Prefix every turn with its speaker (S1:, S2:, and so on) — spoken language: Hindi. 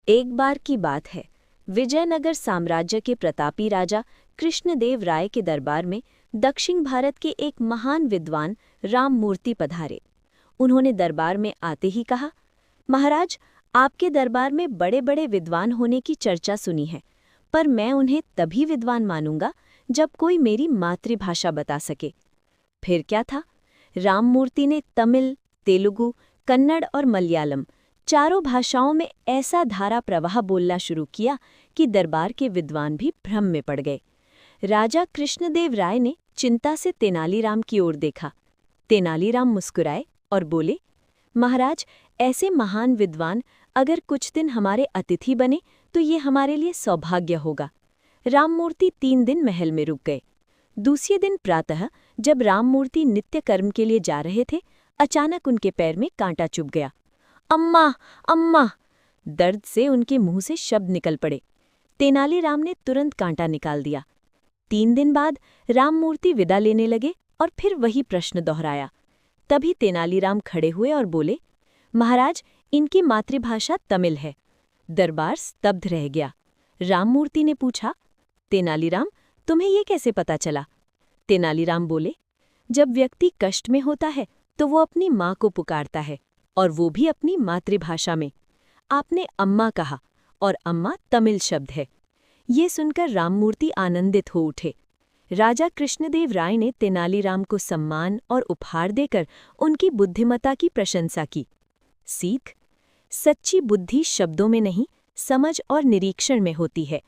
S1: एक बार की बात है। विजयनगर साम्राज्य के प्रतापी राजा कृष्णदेव राय के दरबार में दक्षिण भारत के एक महान विद्वान राममूर्ति पधारे। उन्होंने दरबार में आते ही कहा, महाराज, आपके दरबार में बड़े बड़े विद्वान होने की चर्चा सुनी है, पर मैं उन्हें तभी विद्वान मानूंगा जब कोई मेरी मातृभाषा बता सके। फिर क्या था? राममूर्ति ने तमिल, तेलुगु, कन्नड़ और मलयालम चारों भाषाओं में ऐसा धारा प्रवाह बोलना शुरू किया कि दरबार के विद्वान भी भ्रम में पड़ गए। राजा कृष्णदेव राय ने चिंता से तेनालीराम की ओर देखा। तेनालीराम मुस्कुराए और बोले, महाराज, ऐसे महान विद्वान अगर कुछ दिन हमारे अतिथि बने तो ये हमारे लिए सौभाग्य होगा। राममूर्ति 3 दिन महल में रुक गए। दूसरे दिन प्रातः जब राममूर्ति नित्य कर्म के लिए जा रहे थे, अचानक उनके पैर में कांटा चुभ गया। अम्मा, अम्मा! दर्द से उनके मुंह से शब्द निकल पड़े। तेनालीराम ने तुरंत कांटा निकाल दिया। 3 दिन बाद राममूर्ति विदा लेने लगे और फिर वही प्रश्न दोहराया। तभी तेनालीराम खड़े हुए और बोले, महाराज, इनकी मातृभाषा तमिल है। दरबार स्तब्ध रह गया। राममूर्ति ने पूछा, तेनालीराम, तुम्हें ये कैसे पता चला? तेनालीराम बोले, जब व्यक्ति कष्ट में होता है तो वो अपनी माँ को पुकारता है, और वो भी अपनी मातृभाषा में। आपने अम्मा कहा, और अम्मा तमिल शब्द है। ये सुनकर राममूर्ति आनंदित हो उठे। राजा कृष्णदेव राय ने तेनालीराम को सम्मान और उपहार देकर उनकी बुद्धिमत्ता की प्रशंसा की। सीख: सच्ची बुद्धि शब्दों में नहीं, समझ और निरीक्षण में होती है।